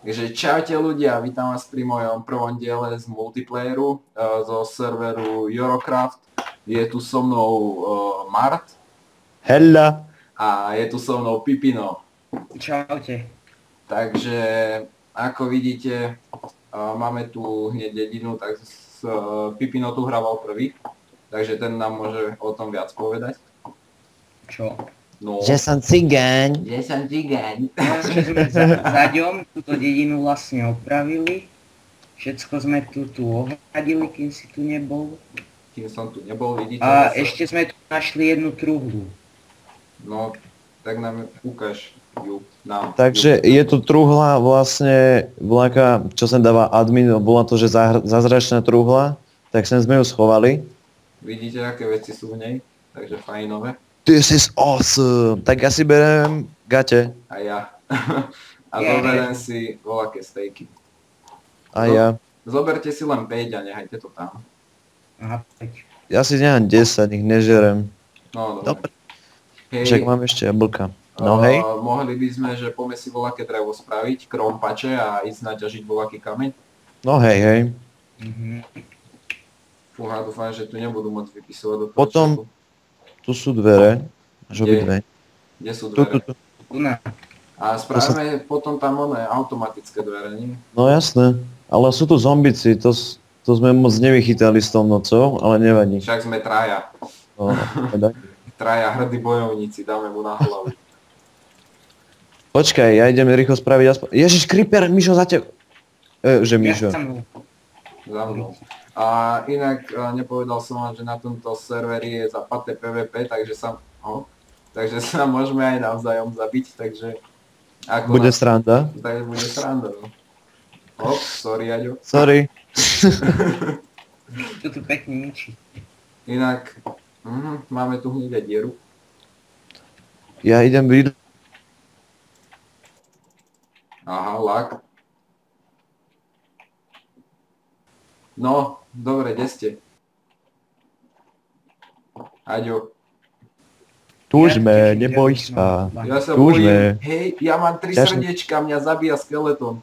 Takže čaute ľudia, vítam vás pri mojom prvom diele z multiplayeru zo serveru Eurocraft. Je tu so mnou Mart. Hella. A je tu so mnou Pipino. Čaute. Takže ako vidíte, máme tu hneď dedinu, tak Pipino tu hrával prvý. Takže ten nám môže o tom viac povedať. Čo? No. Že som cigáň. Že som cigáň. No, že sme za ďom túto dedinu vlastne opravili. Všetko sme tu ohradili, kým si tu nebol. Kým som tu nebol, vidíte. A ešte sme tu našli jednu truhlu. No, tak nám ukáž ju. Takže je to truhla vlastne, voľaká, čo sem dáva admin, bola to, že zázračná truhla, tak sem sme ju schovali. Vidíte, aké veci sú v nej, takže fajnové. This is awesome. Tak ja si berem gate. A ja. A zoberiem si voľaké stejky. A ja. Zoberte si len 5 a nehajte to tam. Aha, 5. Ja si nechám 10, ich nežerem. No, dobre. Hej, Však mám ešte jablka. No hej. Mohli by sme, že poďme si voľaké drevo spraviť, krompače a ísť naťažiť voľaký kameň. No hej, hej. Fúha, dúfam, že tu nebudú môcť vypisovať do toho Potom, času. tu sú dvere. Až obidve. Kde sú dvere? Tu. Tu na. A spravíme potom tam oné automatické dvere, nie? No jasné. Ale sú tu zombici, to sme moc nevychytali s tou nocou, ale nevadí. Však sme traja. No, teda. Traja hrdí bojovníci, dáme mu na hlavu. Počkaj, ja idem rýchlo spraviť aspoň... Ježiš, Creeper, Mišo za teba. Že Mišo. Za mnou. A inak nepovedal som vám, že na tomto serveri je zapaté PvP, takže sa môžeme aj navzájom zabiť, takže... Bude sranda. Takže bude sranda, no. Sorry, Aďo. Sorry. Tu pekne ničí. Inak, máme tu hneď aj dieru. Ja idem byť... Aha, lak. No, dobre, kde ste? Aďo. Túžme, neboj sa. Ja sa Túžme. bojím. Hej, ja mám 3 srdiečka, mňa zabíja skeleton.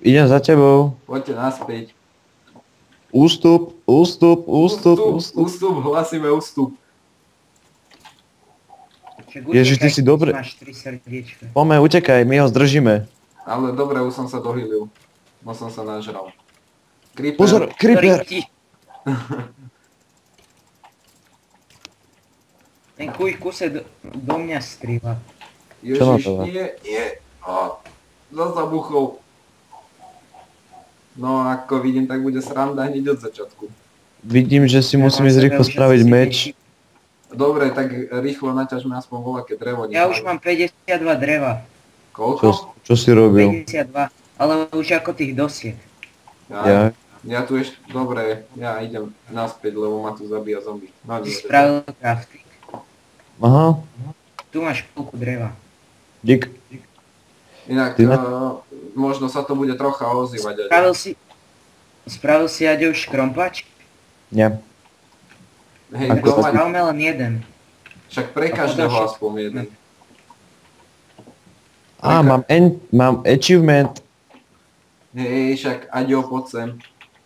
Idem za tebou. Poďte naspäť. Ústup, Hlasíme ústup. Ježiš, ty si dobre. Máš 3 srdiečka. Poďme, utekaj, my ho zdržíme. Ale dobre, už som sa dohýlil. Už som sa nažral. Creeper. Pozor, Creeper. Ten kuse do mňa strýva. Ježiš, nie. Zasa buchol. No, ako vidím, tak bude sranda hneď od začiatku. Vidím, že si musím ísť rýchlo spraviť meč. Dobre, tak rýchlo naťažme aspoň voľaké drevo. Ja už mám 52 dreva. Koľko? Čo si robil? 52, ale už ako tých dosiek. Ja tu ešte, dobre, ja idem naspäť, lebo ma tu zabíja zombie. No, Ty spravil crafting. Aha. Tu máš polku dreva. Dík. Inak, možno sa to bude trocha ozývať. Spravil si Aďo už krompač? Nie. Hej, máme len jeden. Však pre každého aspoň jeden. Mám achievement. Hej, však Aďo, poď sem.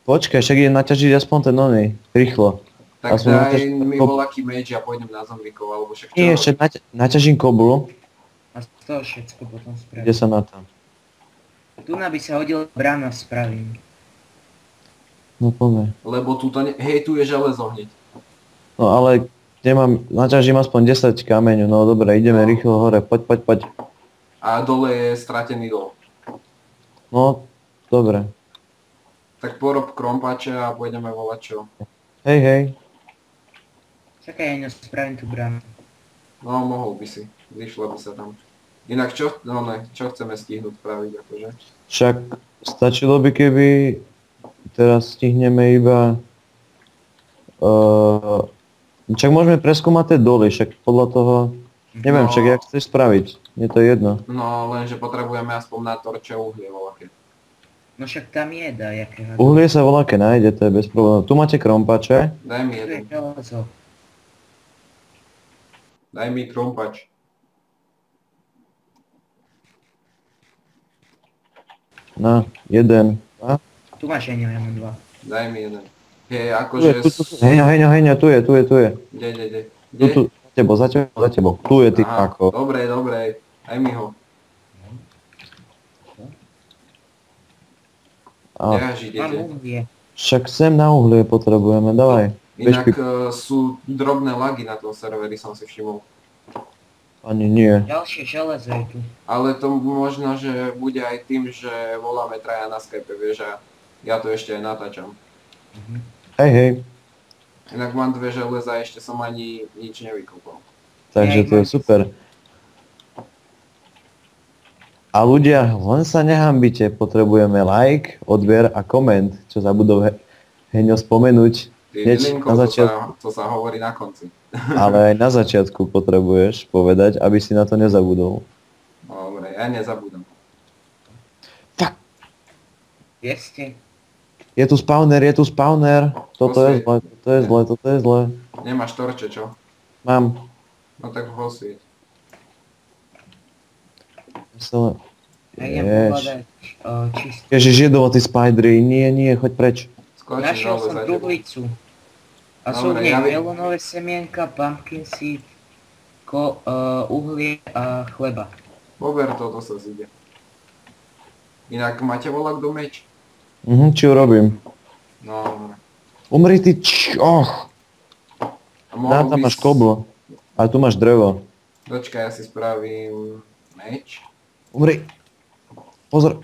Počkaj, však idem naťažiť aspoň ten oný. Rýchlo. Tak daj mi voľaký meč a pôjdem na zombíkov, alebo však čo? Nie, ešte naťažím koblu. A z toho všetko potom spravím. Kde sa na tam? Tu by sa hodila brána, spravím. No poďme. Lebo hej, tu je železo hneď. No ale nemám, naťažím aspoň 10 kameňov, no dobre, ideme rýchlo hore, poď. A dole je stratený dol. No, dobre. Tak porob krompače a pôjdeme volať čo. Hej. Čakaj, ja spravím tú bránu. No, mohol by si. Vyšlo by sa tam. Inak čo chceme stihnúť spraviť, akože? Však stačilo by, keby teraz stihneme iba... Však môžeme preskúmať tie doly, však podľa toho... Neviem, však jak chceš spraviť, je to jedno. No, lenže potrebujeme aspoň na torče uhlie voľaké. No však tam je dajaké. Uhlie sa voľaké nájde, to je bez problémov. Tu máte krompače. Daj mi jeden. Daj mi krompač. Na, jeden. A? Tu máš, ja mám 2. Daj mi jeden. Hej, Tu je, akože... tu. Heňo, tu je. Kde? Tu, za tebou. Tu je, ty Aha, kako. dobre, daj mi ho. A, Kde až Mám idete? uhlie. však sem na uhlie potrebujeme, davaj. Inak Bež, sú drobné lagy na tom serveri, som si všimol. ani nie. Ďalšie železo je tu. Ale to možno, že bude aj tým, že voláme traja na Skype, vieš, a ja to ešte aj natáčam. Hej. Inak mám 2 železa, ešte som ani nič nevykúpal. Takže to je super. A ľudia, len sa nehambite, potrebujeme like, odber a koment, čo zabudol Heňo spomenúť. Ty Hneď linko, na začiatku, to sa hovorí na konci. ale aj na začiatku potrebuješ povedať, aby si na to nezabudol. Dobre, ja nezabudám. Kde ste? Je tu spawner. Toto je zle. Nemáš torče, čo? Mám. No tak ho osvieť. Ja idem pohľadať čistú. Ježiš, jedovatý spidery. Nie, choď preč. Skočím Našiel dole som za tebou. truhlicu. A sú v Dobre, nej ja melónové semienka, pumpkin seed, uhlie a chleba. Pober to sa zíde. Inak máte volak do meč? Čo robím? No, dobre. Umri ty, A mohol tam by máš koblo. A tu máš drevo. Počkaj, ja si spravím meč. Umri. Pozor.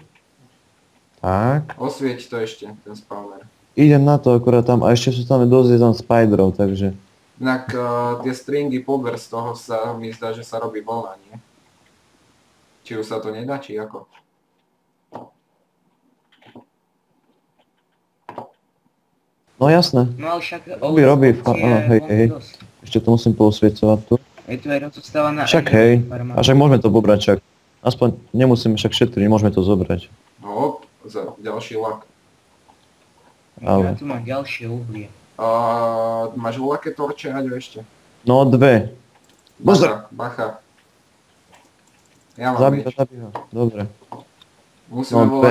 Tak. Osvieť to ešte, ten spawner. Idem na to akurát tam. A ešte sú tam dosť tam spiderov, takže. Inak tie stringy pober z toho sa mi zdá, že sa robí vlna, nie? Či už sa to nedá, či ako? No jasné. No ale však Robí. Áno, hej. dosť. Ešte to musím poosviecovať tu. Je tu aj rozostávaná Však hej. A však môžeme to pobrať však. Aspoň nemusíme však šetriť, môžeme to zobrať. No hop, za ďalší lak. Ja tu mám ďalšie uhlie. Máš voľaké torče, Aďo, ešte? No 2. Pozor! Bacha. Ja mám meč. Zabíha. Dobre. Musíme No,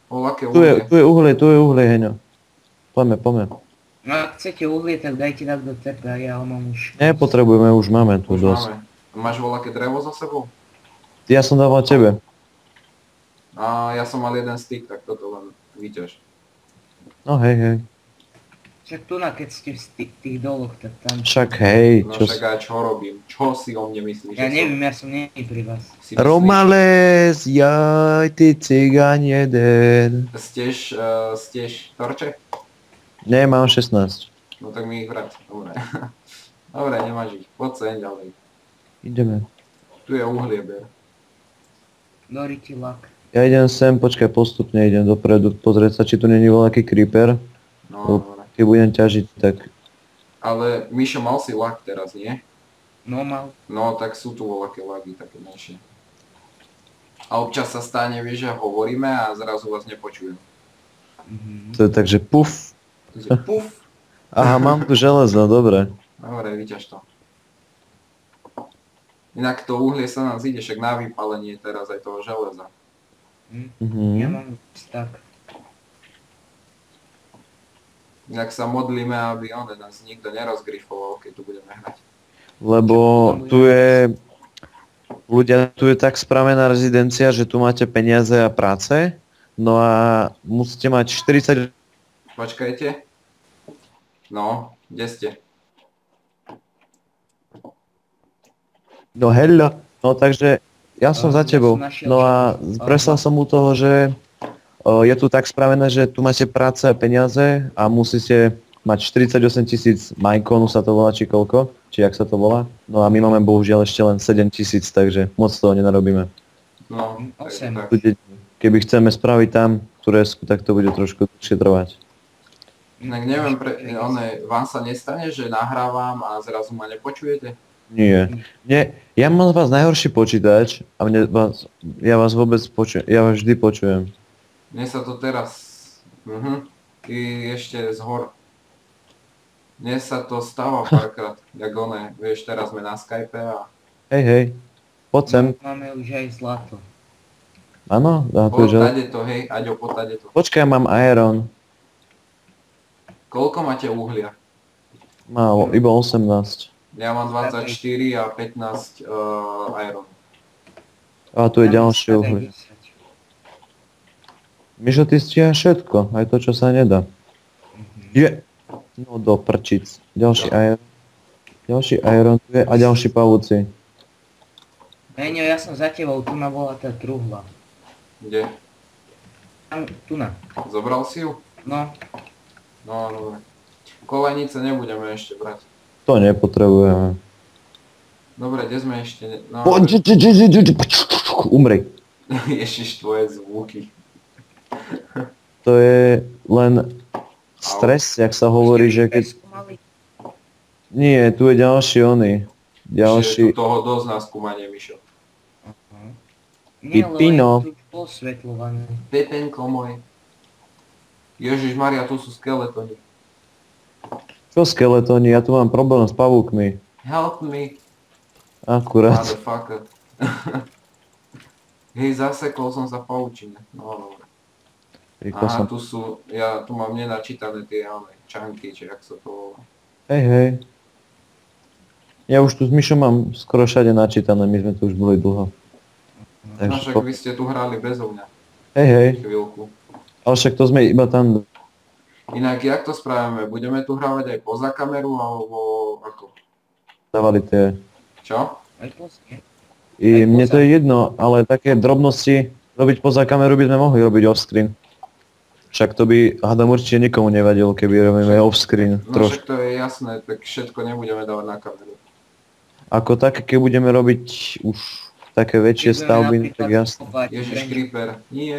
voľaké Tu je uhlie, Heňo. Poďme. No ak chcete uhlie, tak dajte tak do tepla, ja ho mám už. Nepotrebujeme, už máme tu Už dosť. máme. Máš voľaké drevo za sebou? Ja som dával tebe. A ja som mal jeden stick, tak toto len vyťaž. No hej. Však tu na keď ste v tých doloch, tak tam. Však hej, No čo však aj čo robím? Čo si o mne myslíš? Ja neviem, ja som nie pri vás. Si myslíš? Romales, jaj, ty cigán jeden. Stieš torče? Nie, mám 16. No tak mi ich vrať. Dobre. Dobre, nemáš ich. Poď sem ďalej. Ideme. Tu je uhlie, ber. Doriti lak. Ja idem sem, počkaj, postupne idem dopredu, pozrieť sa, či tu není voľaký creeper. No, dobre. Keď budem ťažiť, tak... Ale Mišo, mal si lag teraz, nie? No mal. No, tak sú tu voľaké lagy, také menšie. A občas sa stane, vieš, že hovoríme a zrazu vás nepočujem. To je takže puf. Takže puf. Aha, mám tu železo, dobre. Dobre, vyťaž to. Inak to uhlie sa nám zíde, však na vypálenie teraz aj toho železa. Ja mám tak. Inak sa modlíme, aby nás nikto nerozgrifoval, keď tu budeme hrať. Lebo tu je... Ľudia, tu je tak spravená rezidencia, že tu máte peniaze a práce. No a musíte mať 40... Počkajte. No, kde ste? No hello. No takže ja som za tebou. No a presal som u toho, že je tu tak spravené, že tu máte práce a peniaze a musíte mať 48 000 majkonu sa to volá, či koľko, či jak sa to volá. No a my máme bohužiaľ ešte len 7 000, takže moc toho nenarobíme. No, 8. tak. Keby chceme spraviť tam Turecku, tak to bude trošku dlhšie trvať. Inak neviem, vám sa nestane, že nahrávam a zrazu ma nepočujete? Nie. Ja mám z vás najhorší počítač a ja vás vôbec počujem, ja vás vždy počujem. Mne sa to teraz... Ty ešte zhor. Mne sa to stáva párkrát, jak vieš, teraz sme na Skype a... Hej, poď sem. Máme už aj zlato. Áno? A tu je železné. Potade to, hej, Aďo, potade to. Počkaj, mám iron. Koľko máte uhlia? Málo, iba 18. Ja mám 24 a 15 iron. A tu je Ja mám ďalšie stále uhlie. 10. Mišo, ty stíhaš všetko, aj to, čo sa nedá. Je! No do prčic. Ďalší iron. Ďalší iron tu je a ďalší pavúci. Peňo, ja som za tebou, tu ma bola tá truhla. Kde? Tam, tu na. Zobral si ju? No, No, dobre. Kolejnice nebudeme ešte brať. To nepotrebujeme. Dobre, kde sme ešte? No, Umri. Ježiš, tvoje zvuky. To je len stres, jak sa hovorí, že keď... preskúmali. Nie, tu je ďalší oný. Čiže Ďalší... tu toho dosť na skúmanie, Mišo. Nie, lebo Pipino. je tu posvetľované. Pepenko môj. Ježiš Maria, tu sú skeletoni. Čo skeletóni? Ja tu mám problém s pavúkmi. Help me, Akurát. motherfucker. Hej, zasekol som sa v pavučine. No, dobre. Rýchlo Aha, som... tu sú, ja tu mám nenačítané tie čanky, či jak sa to volá. Hej, hej. Ja už tu s Mišom mám skoro všade načítané, my sme tu už boli dlho. No Takže však vy ste tu hrali bezo mňa Hej, hej. chvíľku. Ale však to sme iba tam... Inak, jak to spravíme? Budeme tu hrávať aj poza kameru, alebo ako? dávali tie... Čo? Aj pozrie. I Aj mne poza. to je jedno, ale také drobnosti robiť poza kameru by sme mohli robiť off-screen. Však to by, hádam, určite nikomu nevadilo, keby robíme off-screen No trošku. však to je jasné, tak všetko nebudeme dávať na kameru. Ako také, keď budeme robiť už také väčšie Budeme stavby, napríklad tak jasné. kopať Ježiš dreň. Creeper, nie.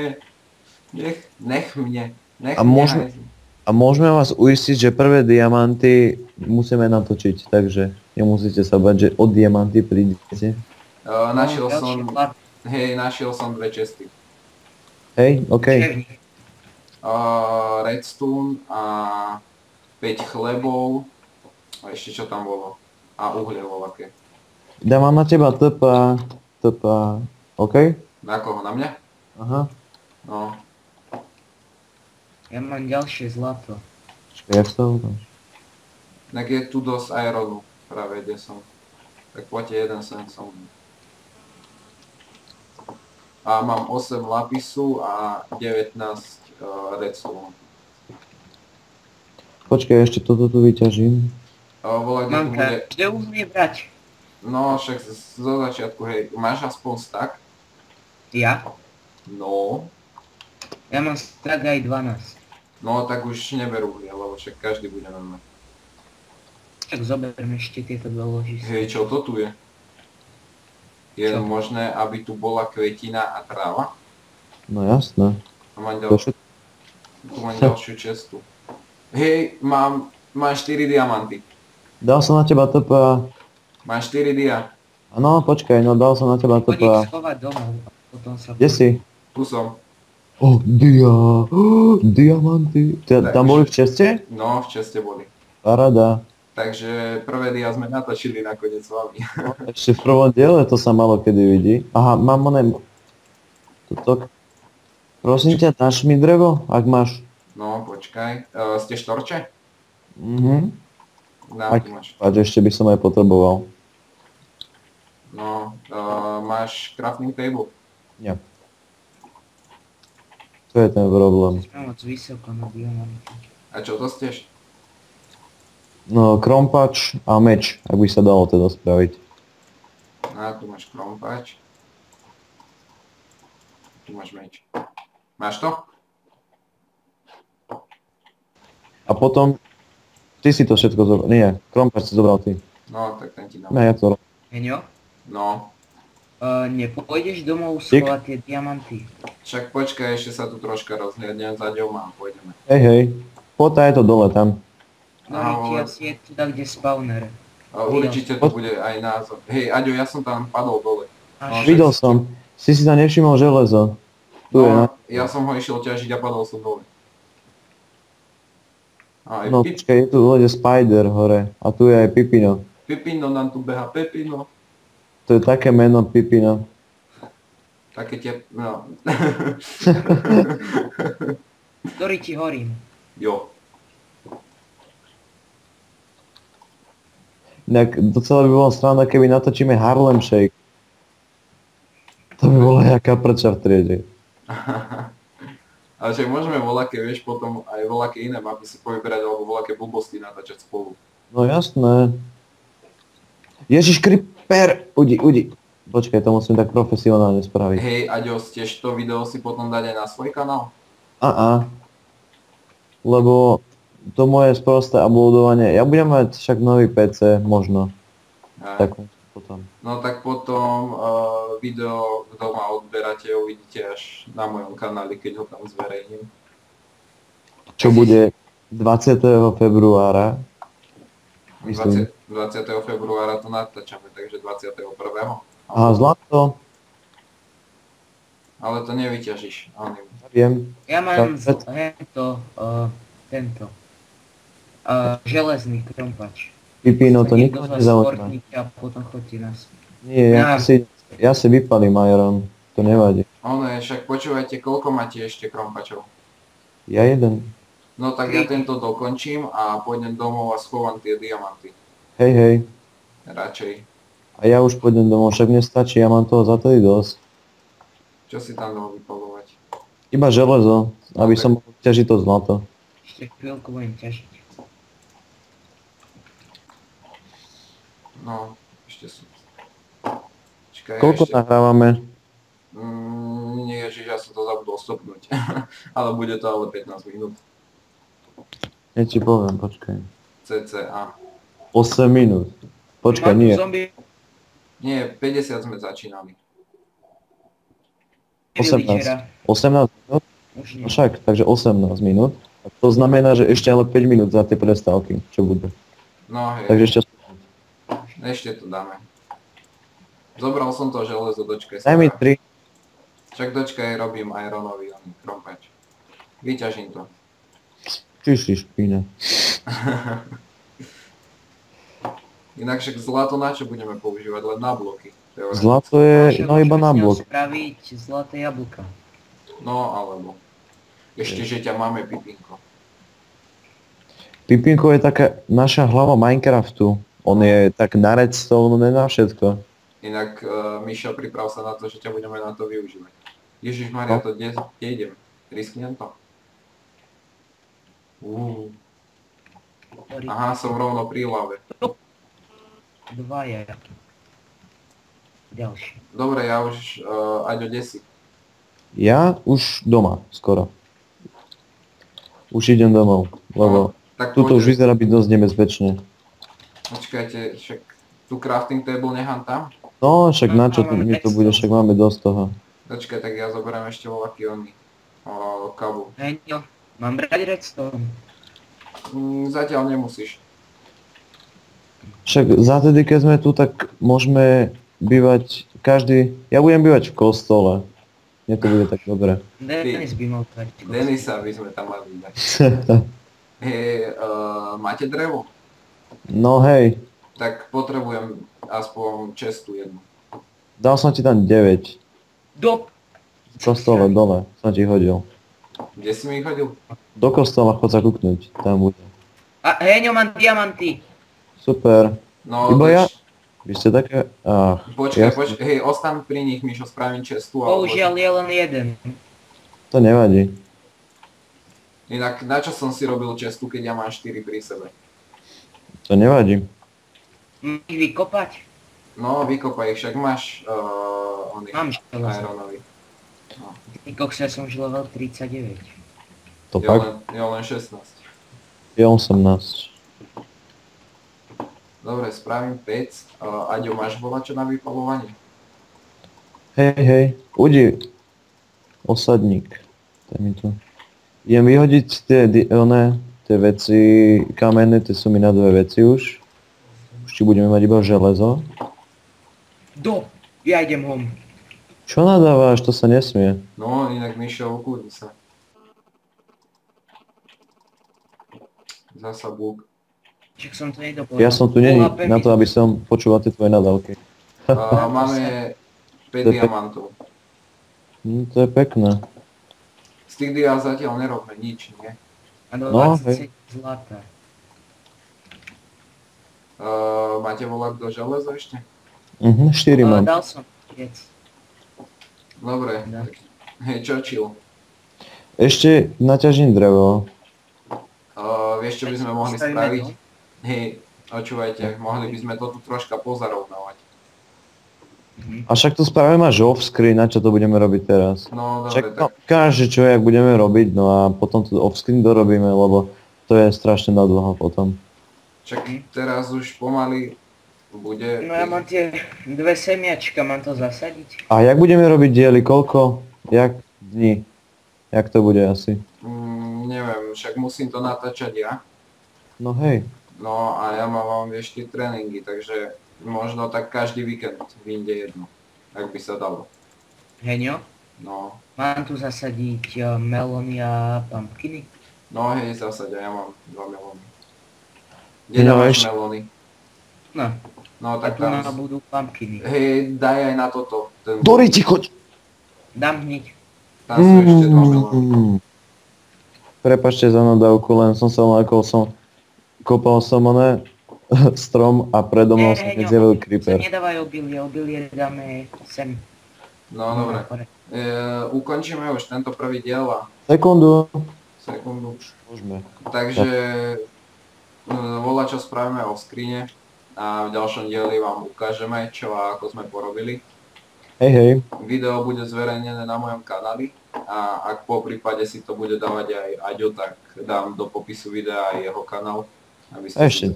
Nech mne. Nech A mne môžeme- hajzl. A môžeme vás uistiť, že prvé diamanty musíme natočiť, takže nemusíte sa bať, že od diamanty prídete. Našiel No, som, ďalší plat. našiel som dve česty. Hej, okej. Černý. Redstone a 5 chlebov. A ešte čo tam bolo? A uhlie voľaké. Dávam na teba TP, okej? Na koho? Na mňa? Aha. No. Ja mám ďalšie zlato. Počkaj, jak sa ukáž? Tak je tu dosť ironu, práve kde som. Tak poďte jeden sem som. A mám 8 lapisu a 19 redstone. Počkaj, ešte toto tu vyťažím. Volá, kde tu Mám bude... každé uhlie brať. No však zo začiatku, hej, máš aspoň stack? Ja? No. Ja mám stack aj 12. No tak už neberú uhlie, lebo však každý budeme mať. Tak zoberme ešte tieto dve ložiska. Hej, čo to tu je? Je Čo? možné, aby tu bola kvetina a tráva? No jasné. A mám To všetko. tu mám ďalšiu čestu. Hej, mám 4 diamanty. Dal som na teba TP. Mám 4 dia. Áno, počkaj, no dal som na teba Poď TP. ich schovať domov a potom sa... Kde si? Tu som. Diamanty. Tam boli v česte? No, v česte boli. Paráda. Takže prvé dia sme natočili nakoniec s vami. Ešte v prvom diele to sa malo kedy vidí. Aha, mám oné... Toto... Prosím ťa, dáš mi drevo, ak máš. No, počkaj. Ste štorče? Na, Ak tu máš. páč, ešte by som aj potreboval. No, máš crafting table? Nie. To je ten problém. Sme moc vysoko na diamanty. A čo to steš? No, krompač a meč, ak by sa dalo teda spraviť. No, tu máš krompáč. Tu máš meč. Máš to? A potom... Ty si to všetko zobral. Nie, krompač si zobral ty. No, tak ten ti dám. Ne, ja to robím. Heňo? No, Nepôjdeš domov schovať tie diamanty? však počkaj, ešte sa tu troška rozhliadnem za ďom a pôjdeme. Hej, hej. Poď je to dole tam. No, Ahoj. asi je tu tak, kde spawner. Určite tu bude aj názor. Hej, Aďo, ja som tam padol dole. Až Videl som. Si tam nevšimol železo. Tu je, No, ne? ja som ho išiel ťažiť a padol som dole. A aj No počkaj, je tu dole Spider hore. A tu je aj Také no. Ktorý ti horím. Jo. Inak docela by bolo sranda, keby natočíme Harlem Shake. To by bola jaká prča v triede. Ale však môžeme voľaké, vieš, potom aj voľaké iné mapy si povyberať, alebo voľaké blbosti natáčať spolu. No jasné. Ježiš, Creeper! Udi. Počkaj, to musím tak profesionálne spraviť. Hej, Aďo, tiež to video si potom dať aj na svoj kanál? Lebo to moje sprosté uploadovanie, ja budem mať však nový PC, možno. Tak potom. No tak potom video, kto ma odberáte, uvidíte až na mojom kanáli, keď ho tam zverejním. Čo bude 20. februára. 20. februára to natáčame, takže 21. Aha, zlato. Ale to nevyťažíš. Viem. Ja mám tento železný krompač. Pipino, to nikoho nezaujíma. A potom chodí nás. Nie, ja si vypalím Iron, to nevadí. Ono je, však počúvajte, koľko máte ešte krompačov? Ja jeden. No tak ja tento dokončím a pôjdem domov a schovám tie diamanty. Hej. Radšej. A ja už pôjdem domov, však nestačí, ja mám toho za tedy dosť. Čo si tam dal vypalovať? Iba železo, aby som mohol ťažiť to zlato. Ešte chvíľku budem ťažiť. No, ešte sú. Čakaj, Koľko nahrávame? Nie, ježiš, ja som to zabudol stopnúť. Ale bude to ale 15 minút. Ja ti poviem, počkaj. CCA. 8 minút. Počkaj, nie. Nie, 50 sme začínali. 18 minút? Už nie. No však, takže 18 minút. A to znamená, že ešte ale 5 minút za tie prestávky, čo bude. No hej. Takže ešte to dáme. Zobral som to železo, dočkaj sa. Daj mi 3. Však dočkaj, robím Ironový krompač. Vyťažím to. Či si špíne. Inak však zlato na čo budeme používať? Len na bloky. Zlato je, no iba na blok. Spraviť zlaté jablka. No alebo. Ešte, že ťa máme Pipinko. Pipinko je taká naša hlava Minecraftu. On je tak na redstone, ne na všetko. Inak, Mišo, priprav sa na to, že ťa budeme na to využívať. Ježišmaria, to kde idem? Risknem to? Aha, som rovno pri lave. Dvaja. Ďalší. Dobre, ja už, Aďo, kde si? Ja už doma, skoro. Už idem domov, lebo tuto už vyzerá byť dosť nebezpečne. Počkajte, však tu crafting table nechám tam? No, však na čo mi to bude, však máme dosť toho. Počkaj, tak ja zoberiem ešte voľaký oný. Kabu. Henio, mám brať redstone. Zatiaľ nemusíš. Však zatedy, keď sme tu, tak môžeme bývať každý... Ja budem bývať v kostole. Mne to bude tak dobre. Denis by mal tvariť. Denisa by sme tam mali dať. Hej, máte drevo? No hej, Tak potrebujem aspoň čestu jednu. dal som ti tam 9. Do... V kostole dole som ti hodil. Kde si mi ich hodil? Do kostola chod sa kúknuť, tam bude. A Heňo, mám diamanty. Super. No, Iba ja? Vy ste také... Počkaj, hej, ostan pri nich, Mišo, spravím čestu. Bohužiaľ je len jeden. To nevadí. Inak, na čo som si robil čestu, keď ja mám 4 pri sebe? To nevadí. Mám ich vykopať? No, vykopaj ich, však máš Mám železo. Ironový. Koksa som už level 39. To fakt? Ja len 16. Je 18. Dobre, spravím 5. Aďo, máš volačo na vypalovanie? Hej, Udi. Osadník. Daj mi to. Idem vyhodiť tie veci kamenné, tie sú mi na 2 veci už. Už ti budeme mať iba železo. Ja idem home. Čo nadávaš, to sa nesmie. No, inak Mišo, ukúdi sa. Zasa búk. Však som to nedopovedal. Ja som tu není na to, aby som počúval tie tvoje nadávky. Máme 5 diamantov. To je pekné. Z tých diál zatiaľ nerobme nič, nie? A do No, 27 zlata. Máte volať do železo ešte? 4 mám. Dal som vec. Dobre, No. tak, hej, Churchill. Ešte naťažím drevo. Vieš, čo by sme mohli Stavíme spraviť? dom? Hej, počúvajte, mohli by sme to tu troška pozarovnávať. A však to spravíme až off-screen, na čo to budeme robiť teraz? No, dobre, Však tak každý čo, jak budeme robiť, no a potom to off-screen dorobíme, lebo to je strašne nadlho potom. čak teraz už pomaly bude... No ja mám tie dve semiačka, mám to zasadiť. A jak budeme robiť diely, koľko? Jak dní? Jak to bude asi? Neviem, však musím to natáčať ja. No hej. No a ja mám ešte tréningy, takže možno tak každý víkend vyjde jedno, ak by sa dalo. Heňo, No, mám tu zasadiť melóny a pumpkiny. no hej, zásade, ja mám 2 melóny. Kde No, dávaš ešte- melóny? No, No a tak tu tam... budú pumpkiny. Hej, daj aj na toto. Ten... Dori, ticho! Dám hneď. Tam sú ešte 2 melóny. Prepačte za nadávku, len som sa lákol, kopal som oné strom a predo mnou sa mi zjavil creeper. Sem nedávaj obilie dáme sem. No dobre. Hore. Ukončíme už tento prvý diel a Sekundu. sekundu. Môžeme. Takže čo spravíme o skrine a v ďalšom dieli vám ukážeme, čo a ako sme porobili. Hej, hej. Video bude zverejnené na mojom kanáli a ak po prípade si to bude dávať aj Aďo, tak dám do popisu videa aj jeho kanál. Aby ste Ešte.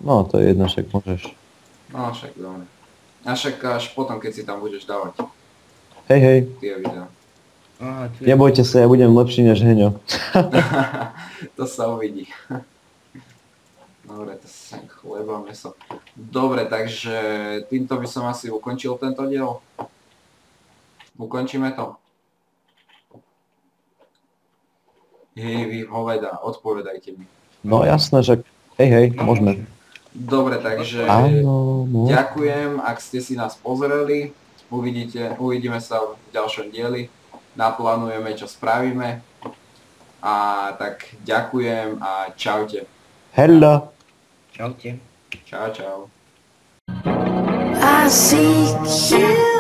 No, to je jedno, však môžeš. No však dobre. A však až potom, keď si tam budeš dávať Hej, hej. tie videá. Aha, tu je... Nebojte sa, ja budem lepší než Heňo. To sa uvidí. Dobre, to sem chleba, meso. Dobre, takže týmto by som asi ukončil tento diel. Ukončíme to. Hej, vy hoveda, odpovedajte mi. No jasné, však hej, hej, No, môžeme. Dobre, takže Áno, no. ďakujem, ak ste si nás pozreli. Uvidíme sa v ďalšom dieli. Naplánujeme, čo spravíme. A tak ďakujem a čaute. Hello. Čaute. Čau, čau. I seek you.